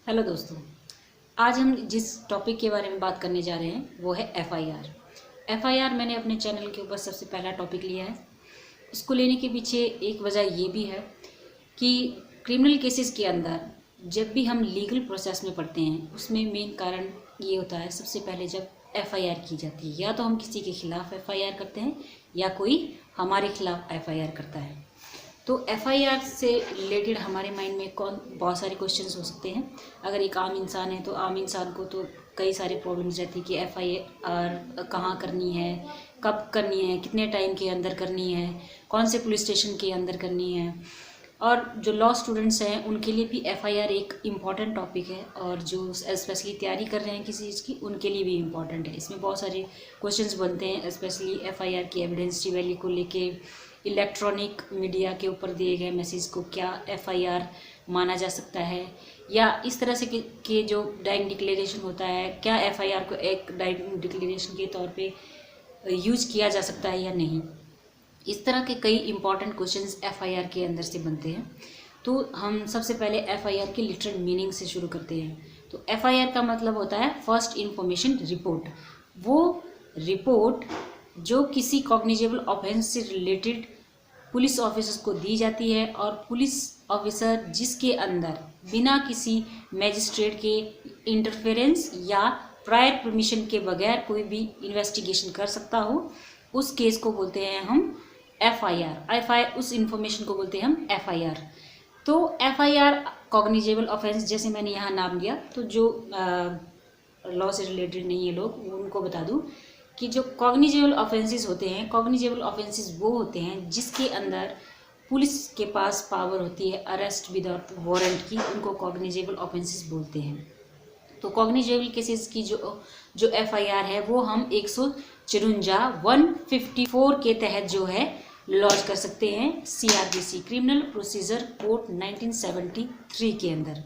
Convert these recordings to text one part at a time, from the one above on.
Hello दोस्तों। आज हम जिस टॉपिक के बारे में बात करने जा रहे हैं वो है एफआईआर। एफआईआर मैंने अपने चैनल के ऊपर सबसे पहला टॉपिक लिया है। उसको लेने के पीछे एक वजह ये भी है कि क्रिमिनल केसेस के अंदर जब भी हम लीगल प्रोसेस में पढ़ते हैं उसमें मेन कारण ये होता है, सबसे पहले जब एफआईआर की जाती है या तो हम किसी के खिलाफ एफआईआर करते हैं या कोई हमारे खिलाफ एफआईआर करता है। तो एफआईआर से रिलेटेड हमारे माइंड में बहुत सारे क्वेश्चंस हो सकते हैं। अगर एक आम इंसान है तो आम इंसान को तो कई सारे प्रॉब्लम्स रहती है कि एफआईआर कहाँ करनी है, कब करनी है, कितने टाइम के अंदर करनी है, कौन से पुलिस स्टेशन के अंदर करनी है। और जो लॉ स्टूडेंट्स हैं उनके लिए भी एफआईआर एक इम्पॉर्टेंट टॉपिक है, और जो स्पेशली तैयारी कर रहे हैं किसी चीज़ की उनके लिए भी इम्पॉर्टेंट है। इसमें बहुत सारे क्वेश्चंस बनते हैं, स्पेशली एफआईआर की एविडेंस वैल्यू को लेके, इलेक्ट्रॉनिक मीडिया के ऊपर दिए गए मैसेज को क्या एफआईआर माना जा सकता है, या इस तरह से के जो डाइंग डिक्लेरेशन होता है क्या एफआईआर को एक डाइंग डिक्लेरेशन के तौर पे यूज किया जा सकता है या नहीं। इस तरह के कई इंपॉर्टेंट क्वेश्चंस एफआईआर के अंदर से बनते हैं। तो हम सबसे पहले एफआईआर के लिटरल मीनिंग से शुरू करते हैं। तो एफआईआर का मतलब होता है फर्स्ट इंफॉर्मेशन रिपोर्ट। वो रिपोर्ट जो किसी कॉग्निजेबल ऑफेंस से रिलेटेड पुलिस ऑफिसर्स को दी जाती है, और पुलिस ऑफिसर जिसके अंदर बिना किसी मैजिस्ट्रेट के इंटरफेरेंस या प्रायर परमिशन के बगैर कोई भी इन्वेस्टिगेशन कर सकता हो, उस केस को बोलते हैं हम एफआईआर। उस इंफॉर्मेशन को बोलते हैं हम एफआईआर। तो एफआईआर कॉग्निजेबल ऑफेंस, जैसे मैंने यहाँ नाम दिया, तो जो लॉ से रिलेटेड नहीं है लोग उनको बता दूं कि जो कॉग्निजेबल ऑफेंसेस होते हैं, कॉग्निजेबल ऑफेंसेस वो होते हैं जिसके अंदर पुलिस के पास पावर होती है अरेस्ट विदाउट वारंट की, उनको कॉग्निजेबल ऑफेंसेस बोलते हैं। तो कॉग्निजेबल केसेस की जो एफआईआर है वो हम 154 के तहत जो है लॉन्च कर सकते हैं सीआरपीसी, क्रिमिनल प्रोसीजर कोड 1973 के अंदर।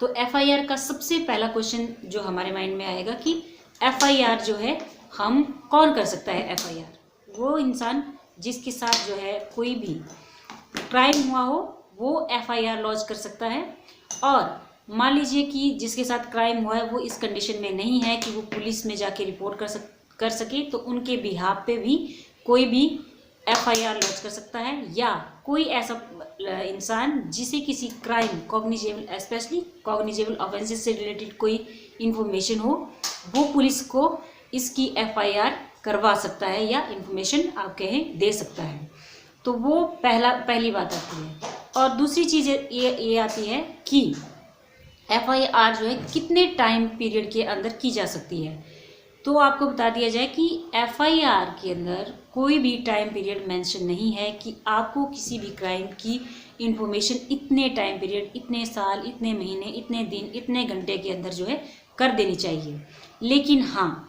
तो एफआईआर का सबसे पहला क्वेश्चन जो हमारे माइंड में आएगा कि एफआईआर जो है हम कौन कर सकता है। एफआईआर वो इंसान जिसके साथ जो है कोई भी क्राइम हुआ हो वो एफआईआर लॉन्च कर सकता है। और मान लीजिए कि जिसके साथ क्राइम हुआ है वो इस कंडीशन में नहीं है कि वो पुलिस में जाके रिपोर्ट कर सके, तो उनके बिहाफ पे भी कोई भी एफआईआर लॉन्च कर सकता है। या कोई ऐसा इंसान जिसे किसी crime cognizable, specially cognizable offences से रिलेटेड कोई इंफॉर्मेशन हो, वो पुलिस को इसकी एफआईआर करवा सकता है या इंफॉर्मेशन आप कहें दे सकता है। तो वो पहली बात आती है। और दूसरी चीज़ ये आती है कि एफआईआर जो है कितने टाइम पीरियड के अंदर की जा सकती है। तो आपको बता दिया जाए कि एफआईआर के अंदर कोई भी टाइम पीरियड मेंशन नहीं है कि आपको किसी भी क्राइम की इंफॉर्मेशन इतने टाइम पीरियड, इतने साल, इतने महीने, इतने दिन, इतने घंटे के अंदर जो है कर देनी चाहिए। लेकिन हाँ,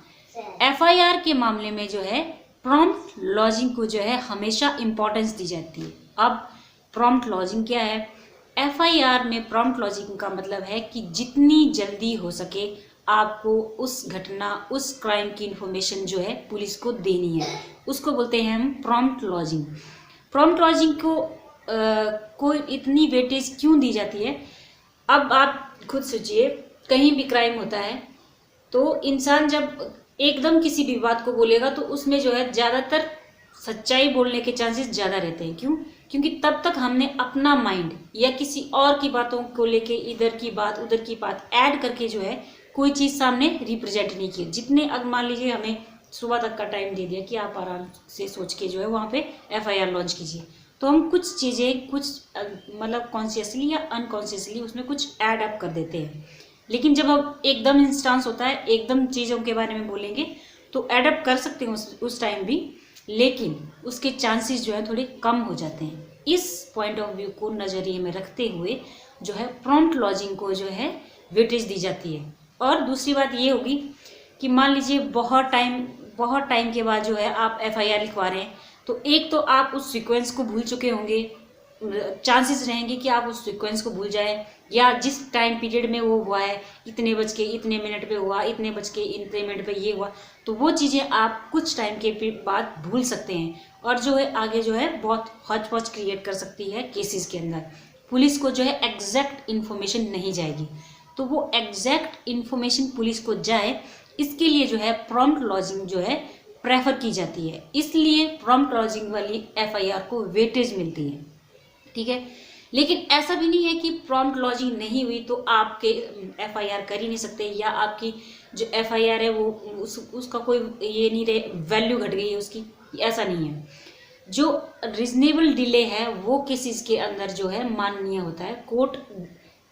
एफआईआर के मामले में जो है प्रॉम्प्ट लॉजिंग को जो है हमेशा इम्पोर्टेंस दी जाती है। अब प्रॉम्प्ट लॉजिंग क्या है? एफआईआर में प्रॉम्प्ट लॉजिंग का मतलब है कि जितनी जल्दी हो सके आपको उस घटना, उस क्राइम की इंफॉर्मेशन जो है पुलिस को देनी है, उसको बोलते हैं हम प्रॉम्प्ट लॉजिंग। प्रॉम्प्ट लॉजिंग को इतनी वेटेज क्यों दी जाती है? अब आप खुद सोचिए, कहीं भी क्राइम होता है तो इंसान जब एकदम किसी भी बात को बोलेगा तो उसमें जो है ज़्यादातर सच्चाई बोलने के चांसेस ज़्यादा रहते हैं। क्यों? क्योंकि तब तक हमने अपना माइंड या किसी और की बातों को लेके इधर की बात उधर की बात ऐड करके जो है कोई चीज़ सामने रिप्रेजेंट नहीं की। जितने, अब मान लीजिए हमें सुबह तक का टाइम दे दिया कि आप आराम से सोच के जो है वहाँ पे एफआईआर लॉन्च कीजिए, तो हम कुछ चीज़ें मतलब कॉन्शियसली या अनकॉन्शियसली उसमें कुछ ऐड अप कर देते हैं। लेकिन जब अब एकदम इंस्टांस होता है, एकदम चीज़ों के बारे में बोलेंगे तो एडप्ट कर सकते हैं उस टाइम भी, लेकिन उसके चांसेस जो है थोड़े कम हो जाते हैं। इस पॉइंट ऑफ व्यू को नज़रिए में रखते हुए जो है प्रॉम्प्ट लॉजिंग को जो है वेटेज दी जाती है। और दूसरी बात ये होगी कि मान लीजिए बहुत टाइम के बाद जो है आप एफआईआर लिखवा रहे हैं, तो एक तो आप उस सीक्वेंस को भूल चुके होंगे, चांसेस रहेंगे कि आप उस सीक्वेंस को भूल जाएं, या जिस टाइम पीरियड में वो हुआ है, इतने बज के इतने मिनट पे हुआ, इतने बज के इतने मिनट पे ये हुआ, तो वो चीज़ें आप कुछ टाइम के बाद भूल सकते हैं। और जो है आगे जो है बहुत हौच पौच क्रिएट कर सकती है केसेस के अंदर। पुलिस को जो है एग्जैक्ट इन्फॉर्मेशन नहीं जाएगी। तो वो एग्जैक्ट इन्फॉर्मेशन पुलिस को जाए, इसके लिए जो है प्रॉम्प्ट लॉजिंग जो है प्रेफर की जाती है। इसलिए प्रॉम्प्ट लॉजिंग वाली एफआईआर को वेटेज मिलती है, ठीक है। लेकिन ऐसा भी नहीं है कि प्रॉम्प्ट लॉजिंग नहीं हुई तो आपके एफआईआर कर ही नहीं सकते, या आपकी जो एफआईआर है वो उसका कोई ये नहीं रहे, वैल्यू घट गई है उसकी, ऐसा नहीं है। जो रीजनेबल डिले है वो केसेस के अंदर जो है माननीय होता है। कोर्ट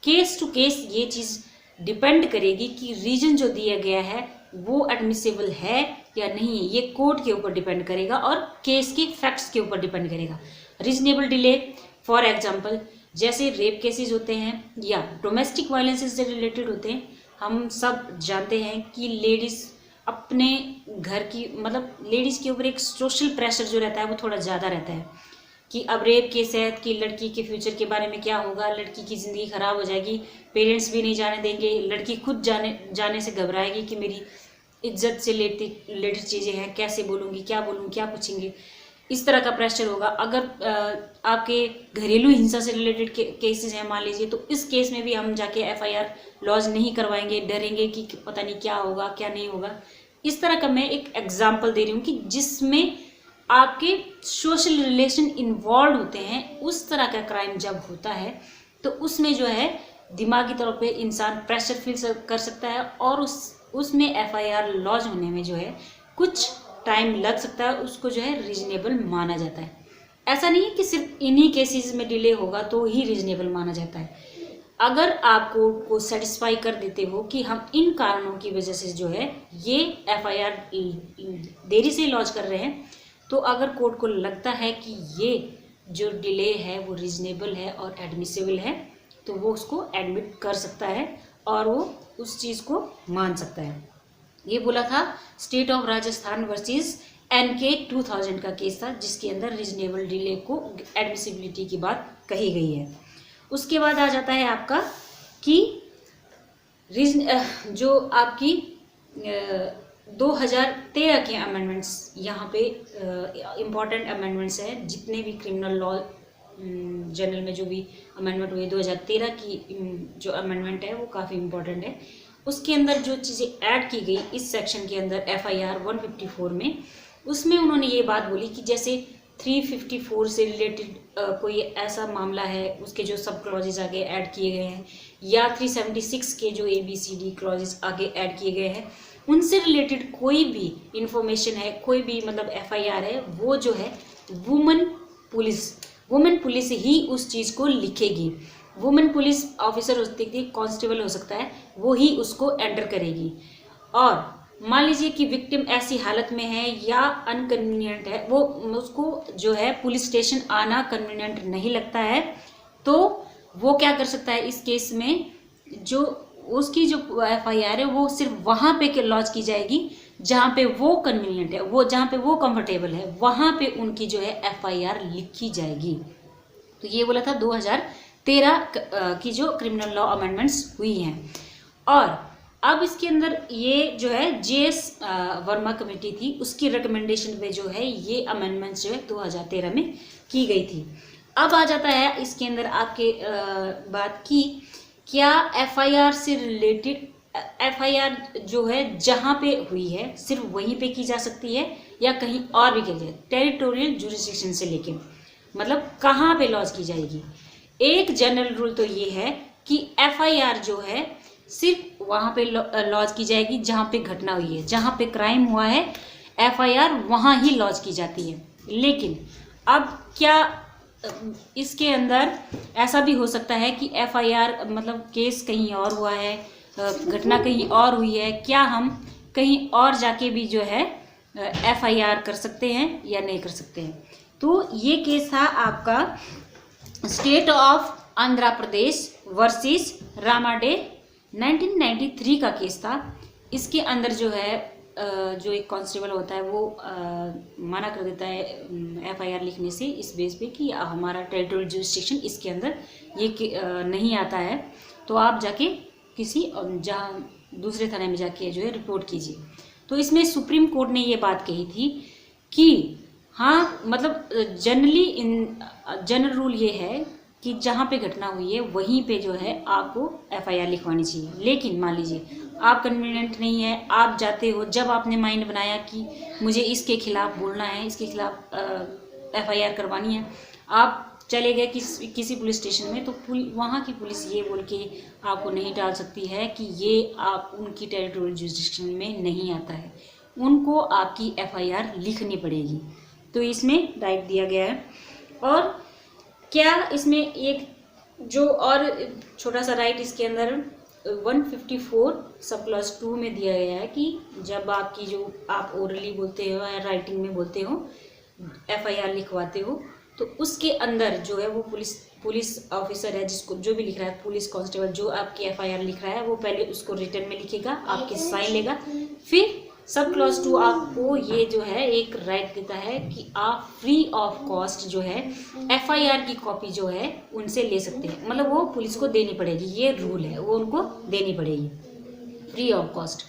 केस टू केस ये चीज़ डिपेंड करेगी कि रीजन जो दिया गया है वो एडमिसिबल है या नहीं है, ये कोर्ट के ऊपर डिपेंड करेगा और केस के फैक्ट्स के ऊपर डिपेंड करेगा। रीजनेबल डिले फॉर एग्जाम्पल जैसे रेप केसेस होते हैं या डोमेस्टिक वायलेंस से रिलेटेड होते हैं, हम सब जानते हैं कि लेडीज़ अपने घर की मतलब लेडीज़ के ऊपर एक सोशल प्रेशर जो रहता है वो थोड़ा ज़्यादा रहता है कि अब रेप केस है कि लड़की के फ्यूचर के बारे में क्या होगा, लड़की की ज़िंदगी ख़राब हो जाएगी, पेरेंट्स भी नहीं जाने देंगे, लड़की खुद जाने से घबराएगी कि मेरी इज्जत से रिलेटेड चीज़ें हैं, कैसे बोलूँगी, क्या बोलूँ, क्या पूछेंगे, इस तरह का प्रेशर होगा। अगर आपके घरेलू हिंसा से रिलेटेड केसेस हैं मान लीजिए, तो इस केस में भी हम जाके एफआईआर लॉज नहीं करवाएंगे, डरेंगे कि पता नहीं क्या होगा क्या नहीं होगा। इस तरह का मैं एक एग्जांपल दे रही हूँ कि जिसमें आपके सोशल रिलेशन इन्वॉल्व होते हैं, उस तरह का क्राइम जब होता है तो उसमें जो है दिमागी तौर पे इंसान प्रेशर फील कर सकता है और उसमें एफआईआर लॉज होने में जो है कुछ टाइम लग सकता है, उसको जो है रीजनेबल माना जाता है। ऐसा नहीं है कि सिर्फ इन्हीं केसेस में डिले होगा तो ही रीजनेबल माना जाता है। अगर आप कोर्ट को सेटिस्फाई कर देते हो कि हम इन कारणों की वजह से जो है ये एफआईआर देरी से लॉन्च कर रहे हैं, तो अगर कोर्ट को लगता है कि ये जो डिले है वो रीजनेबल है और एडमिसिबल है, तो वो उसको एडमिट कर सकता है और वो उस चीज़ को मान सकता है। ये बोला था state of Rajasthan versus NK 2000 का केस था, जिसके अंदर रीजनेबल डिले को एडमिसिबिलिटी की बात कही गई है। उसके बाद आ जाता है आपका कि जो आपकी 2013 के अमेंडमेंट्स, यहाँ पे इम्पॉर्टेंट अमेंडमेंट्स हैं। जितने भी क्रिमिनल लॉ जनरल में जो भी अमेंडमेंट हुए 2013 की जो अमेंडमेंट है वो काफ़ी इम्पॉर्टेंट है। उसके अंदर जो चीज़ें ऐड की गई इस सेक्शन के अंदर FIR 154 में, उसमें उन्होंने ये बात बोली कि जैसे 354 से रिलेटेड कोई ऐसा मामला है, उसके जो सब क्लॉजेज आगे ऐड किए गए हैं, या 376 के जो ABCD क्लॉजेज आगे ऐड किए गए हैं, उनसे रिलेटेड कोई भी इंफॉर्मेशन है, कोई भी मतलब FIR है, वो जो है वुमेन पुलिस ही उस चीज़ को लिखेगी। वुमेन पुलिस ऑफिसर हो सकती है, कांस्टेबल हो सकता है, वो ही उसको एंटर करेगी। और मान लीजिए कि विक्टिम ऐसी हालत में है या अनकन्वीनियंट है, वो उसको जो है पुलिस स्टेशन आना कन्वीनियंट नहीं लगता है, तो वो क्या कर सकता है इस केस में, जो उसकी जो FIR है वो सिर्फ वहाँ पे लॉन्च की जाएगी जहाँ पे वो कन्वीनियंट है, वो जहाँ पे वो कंफर्टेबल है, वहाँ पे उनकी जो है FIR लिखी जाएगी। तो ये बोला था 2013 की जो क्रिमिनल लॉ अमेंडमेंट्स हुई हैं। और अब इसके अंदर ये जो है JS वर्मा कमेटी थी, उसकी रिकमेंडेशन पे जो है ये अमेंडमेंट्स जो है 2013 में की गई थी। अब आ जाता है इसके अंदर आपके बात की क्या FIR से रिलेटेड FIR जो है जहाँ पे हुई है सिर्फ वहीं पे की जा सकती है या कहीं और भी की जाए, टेरिटोरियल जुरिस्डिक्शन से लेके मतलब कहाँ पे लॉन्च की जाएगी। एक जनरल रूल तो ये है कि FIR जो है सिर्फ वहाँ पे लॉन्च की जाएगी जहाँ पे घटना हुई है, जहाँ पे क्राइम हुआ है FIR वहाँ ही लॉन्च की जाती है। लेकिन अब क्या इसके अंदर ऐसा भी हो सकता है कि FIR मतलब केस कहीं और हुआ है, घटना कहीं और हुई है, क्या हम कहीं और जाके भी जो है FIR कर सकते हैं या नहीं कर सकते हैं। तो ये केस था आपका state of Andhra Pradesh versus Ramade 1993 का केस था। इसके अंदर जो है जो एक कांस्टेबल होता है वो मना कर देता है FIR लिखने से इस बेस पे कि हमारा टेरिटोरियल जुरिस्डिक्शन इसके अंदर ये नहीं आता है, तो आप जाके किसी जहाँ दूसरे थाने में जाके जो है रिपोर्ट कीजिए। तो इसमें सुप्रीम कोर्ट ने ये बात कही थी कि हाँ मतलब जनरल रूल ये है कि जहाँ पे घटना हुई है वहीं पे जो है आपको एफआईआर लिखवानी चाहिए। लेकिन मान लीजिए आप कन्वीनियंट नहीं है, आप जाते हो, जब आपने माइंड बनाया कि मुझे इसके खिलाफ बोलना है, इसके खिलाफ एफआईआर करवानी है, आप चले गए किसी पुलिस स्टेशन में, तो वहाँ की पुलिस ये बोल के आपको नहीं डाल सकती है कि ये आप उनकी टेरिटोरियल जुरिस्डिक्शन में नहीं आता है, उनको आपकी एफआईआर लिखनी पड़ेगी। तो इसमें राइट दिया गया है। और क्या इसमें एक जो और छोटा सा राइट इसके अंदर 154 सब क्लॉज 2 में दिया गया है कि जब आपकी जो आप ओरली बोलते हो या राइटिंग में बोलते हो, एफआईआर लिखवाते हो, तो उसके अंदर जो है वो पुलिस ऑफिसर है, जिसको जो भी लिख रहा है, पुलिस कांस्टेबल जो आपकी एफआईआर लिख रहा है, वो पहले उसको रिटर्न में लिखेगा, आपके साइन लेगा, फिर सब क्लॉज 2 आपको ये जो है एक राइट देता है कि आप फ्री ऑफ कॉस्ट जो है एफआईआर की कॉपी जो है उनसे ले सकते हैं। मतलब वो पुलिस को देनी पड़ेगी, ये रूल है, वो उनको देनी पड़ेगी फ्री ऑफ कॉस्ट।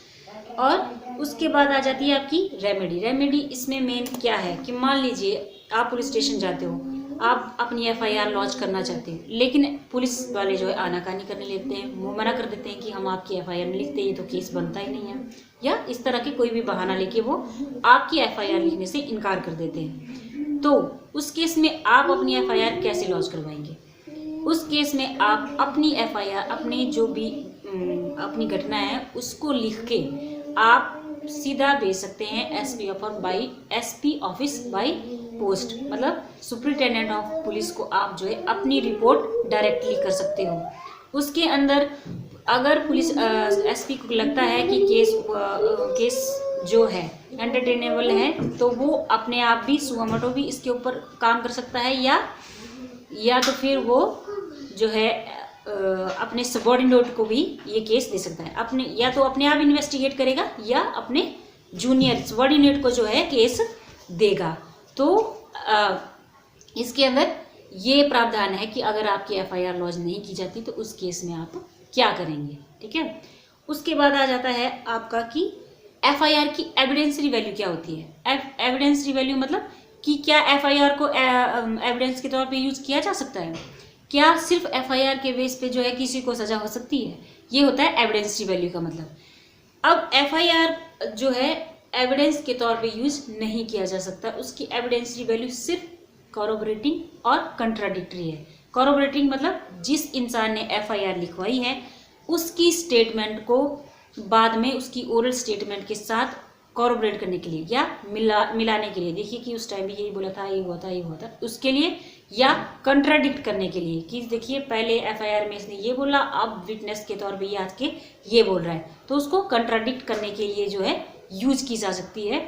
और उसके बाद आ जाती है आपकी रेमेडी। रेमेडी इसमें मेन क्या है कि मान लीजिए आप पुलिस स्टेशन जाते हो, आप अपनी एफआईआर लॉन्च करना चाहते हैं, लेकिन पुलिस वाले जो है आनाकानी करने लेते हैं, वो मना कर देते हैं कि हम आपकी एफआईआर नहीं लिखते, ये तो केस बनता ही नहीं है, या इस तरह के कोई भी बहाना लेके वो आपकी एफआईआर लिखने से इनकार कर देते हैं। तो उस केस में आप अपनी एफआईआर कैसे लॉन्च करवाएंगे? उस केस में आप अपनी एफआईआर, अपनी जो भी अपनी घटना है उसको लिख के आप सीधा भेज सकते हैं एसपी ऑफिस बाय पोस्ट। मतलब सुपरिटेंडेंट ऑफ पुलिस को आप जो है अपनी रिपोर्ट डायरेक्टली कर सकते हो। उसके अंदर अगर पुलिस एसपी को लगता है कि केस जो है एंटरटेनेबल है, तो वो अपने आप भी सुमोटो भी इसके ऊपर काम कर सकता है, या तो फिर वो जो है अपने सबऑर्डिनेट को भी ये केस दे सकता है। अपने या तो अपने आप इन्वेस्टिगेट करेगा या अपने जूनियर सबऑर्डिनेट को जो है केस देगा। तो इसके अंदर ये प्रावधान है कि अगर आपकी एफआईआर लॉन्च नहीं की जाती तो उस केस में आप क्या करेंगे। ठीक है। उसके बाद आ जाता है आपका कि एफआईआर की एविडेंसरी वैल्यू क्या होती है। एविडेंसरी वैल्यू मतलब कि क्या एफआईआर को एविडेंस के तौर पे यूज किया जा सकता है, क्या सिर्फ एफआईआर के बेस पे जो है किसी को सजा हो सकती है, ये होता है एविडेंसरी वैल्यू का मतलब। अब एफआईआर जो है एविडेंस के तौर पे यूज नहीं किया जा सकता, उसकी एविडेंसरी वैल्यू सिर्फ कॉरोबरेटिंग और कंट्राडिक्टरी है। कॉरोबरेटिंग मतलब जिस इंसान ने एफआईआर लिखवाई है उसकी स्टेटमेंट को बाद में उसकी ओरल स्टेटमेंट के साथ कॉरोबरेट करने के लिए या मिलाने के लिए, देखिए कि उस टाइम भी यही बोला था, ये हुआ था, ये हुआ था, उसके लिए, या कंट्राडिक्ट करने के लिए कि देखिए पहले एफआईआर में इसने ये बोला, अब विटनेस के तौर पे ये आज के ये बोल रहा है, तो उसको कंट्राडिक्ट करने के लिए जो है यूज की जा सकती है।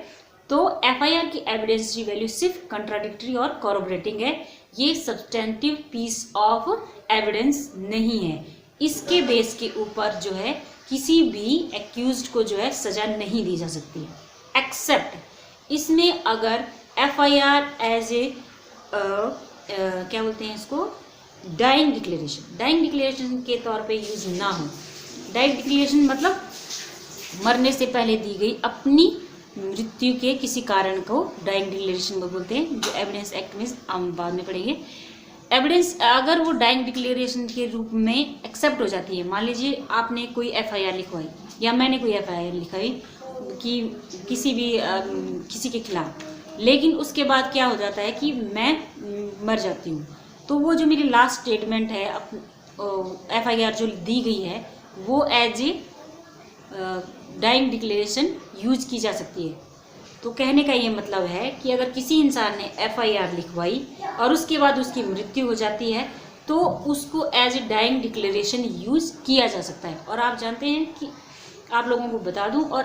तो एफआईआर की एविडेंसरी वैल्यू सिर्फ कंट्राडिक्टरी और कॉरोबरेटिंग है, ये सब्सटेंटिव पीस ऑफ एविडेंस नहीं है। इसके बेस के ऊपर जो है किसी भी एक्यूज्ड को जो है सजा नहीं दी जा सकती है, एक्सेप्ट इसमें अगर एफआईआर एज ए क्या बोलते हैं इसको, डाइंग डिक्लेरेशन के तौर पे यूज ना हो। डाइंग डिक्लेरेशन मतलब मरने से पहले दी गई अपनी मृत्यु के किसी कारण को डाइंग डिक्लेरेशन बोलते हैं, जो एविडेंस एक्ट में हम बाद में पढ़ेंगे। एविडेंस अगर वो डाइंग डिक्लेरेशन के रूप में एक्सेप्ट हो जाती है, मान लीजिए आपने कोई एफआईआर लिखवाई या मैंने कोई एफआईआर लिखवाई कि किसी के खिलाफ, लेकिन उसके बाद क्या हो जाता है कि मैं मर जाती हूँ, तो वो जो मेरी लास्ट स्टेटमेंट है एफआईआर जो दी गई है वो as a dying declaration use की जा सकती है। तो कहने का ये मतलब है कि अगर किसी इंसान ने एफआईआर लिखवाई और उसके बाद उसकी मृत्यु हो जाती है तो उसको as a dying declaration use किया जा सकता है। और आप जानते हैं कि आप लोगों को बता दूं, और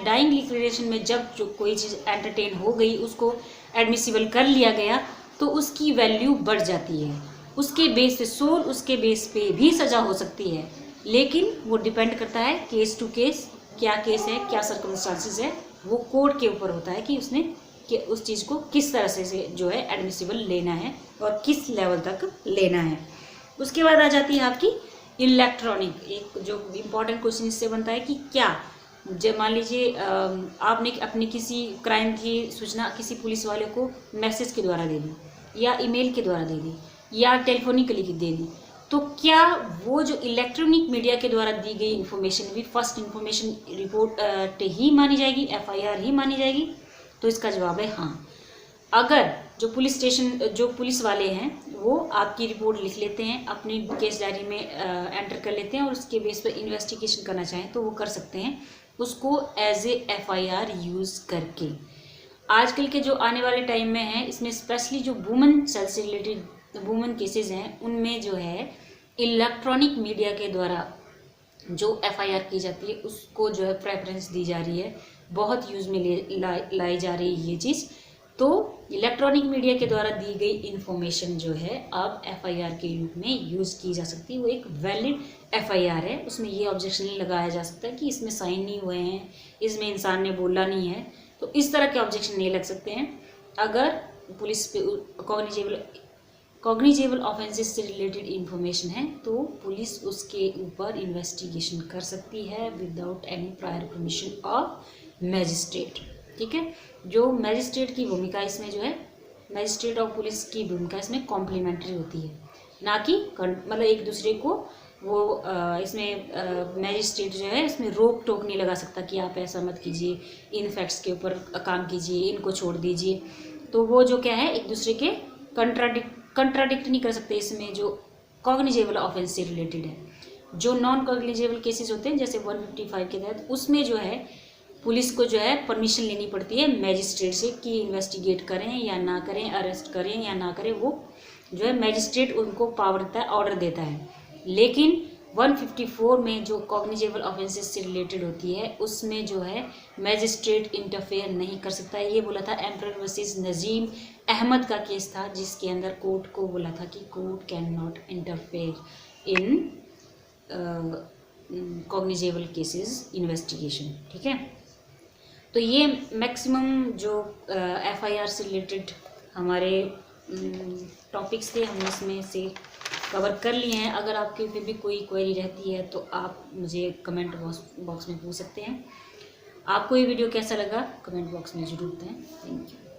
डाइंग डिक्लेरेशन में जब जो कोई चीज़ एंटरटेन हो गई, उसको एडमिसिबल कर लिया गया, तो उसकी वैल्यू बढ़ जाती है। उसके बेस पे उसके बेस पे भी सजा हो सकती है, लेकिन वो डिपेंड करता है केस टू केस, क्या केस है, क्या सर्कमस्टांसिस है, वो कोर्ट के ऊपर होता है कि उसने कि उस चीज़ को किस तरह से जो है एडमिसिबल लेना है और किस लेवल तक लेना है। उसके बाद आ जाती है आपकी इलेक्ट्रॉनिक। एक जो इम्पोर्टेंट क्वेश्चन इससे बनता है कि क्या जब मान लीजिए आपने अपनी किसी क्राइम की सूचना किसी पुलिस वाले को मैसेज के द्वारा दे दी या ईमेल के द्वारा दे दी या टेलीफोनिकली दे दी, तो क्या वो जो इलेक्ट्रॉनिक मीडिया के द्वारा दी गई इन्फॉर्मेशन भी फर्स्ट इन्फॉर्मेशन रिपोर्ट ही मानी जाएगी, एफआईआर ही मानी जाएगी? तो इसका जवाब है हाँ। अगर जो पुलिस वाले हैं वो आपकी रिपोर्ट लिख लेते हैं, अपनी केस डायरी में एंटर कर लेते हैं और उसके बेस पर इन्वेस्टिगेशन करना चाहें तो वो कर सकते हैं, उसको एज ए एफआईआर यूज़ करके। आजकल के जो आने वाले टाइम में है, इसमें स्पेशली जो वुमेन सेल से रिलेटेड वुमेन केसेस हैं, उनमें जो है इलेक्ट्रॉनिक मीडिया के द्वारा जो एफआईआर की जाती है उसको जो है प्रेफरेंस दी जा रही है, बहुत यूज़ में लाई जा रही है ये चीज़। तो इलेक्ट्रॉनिक मीडिया के द्वारा दी गई इन्फॉर्मेशन जो है अब एफआईआर के रूप में यूज़ की जा सकती है, वो एक वैलिड एफआईआर है। उसमें ये ऑब्जेक्शन नहीं लगाया जा सकता कि इसमें साइन नहीं हुए हैं, इसमें इंसान ने बोला नहीं है, तो इस तरह के ऑब्जेक्शन नहीं लग सकते हैं। अगर पुलिस पे कॉग्निजेबल ऑफेंसेस से रिलेटेड इन्फॉर्मेशन है तो पुलिस उसके ऊपर इन्वेस्टिगेशन कर सकती है without any prior permission of magistrate. ठीक है, जो मैजिस्ट्रेट की भूमिका इसमें जो है, मैजिस्ट्रेट और पुलिस की भूमिका इसमें कॉम्प्लीमेंट्री होती है, ना कि मतलब एक दूसरे को वो इसमें मैजिस्ट्रेट जो है इसमें रोक टोक नहीं लगा सकता कि आप ऐसा मत कीजिए, इन फैक्ट्स के ऊपर काम कीजिए, इनको छोड़ दीजिए। तो वो जो क्या है एक दूसरे के कंट्राडिक्ट नहीं कर सकते इसमें, जो कॉग्निजेबल ऑफेंस से रिलेटेड है। जो नॉन कॉग्निजेबल केसेस होते हैं जैसे 155 के तहत, उसमें जो है पुलिस को जो है परमिशन लेनी पड़ती है मैजिस्ट्रेट से कि इन्वेस्टिगेट करें या ना करें, अरेस्ट करें या ना करें, वो जो है मैजिस्ट्रेट उनको पावर देता है, ऑर्डर देता है। लेकिन 154 में जो कॉग्निजेबल ऑफेंसेस से रिलेटेड होती है उसमें जो है मैजिस्ट्रेट इंटरफेयर नहीं कर सकता। ये बोला था एम्परर वर्सेस नजीम अहमद का केस था, जिसके अंदर कोर्ट को बोला था कि court can not interfere in cognizable cases investigation. ठीक है, तो ये मैक्सिमम जो एफआईआर से रिलेटेड हमारे टॉपिक्स थे हमने इसमें से कवर कर लिए हैं। अगर आपके फिर भी कोई क्वेरी रहती है तो आप मुझे कमेंट बॉक्स में पूछ सकते हैं। आपको ये वीडियो कैसा लगा कमेंट बॉक्स में ज़रूर बताएं। Thank you.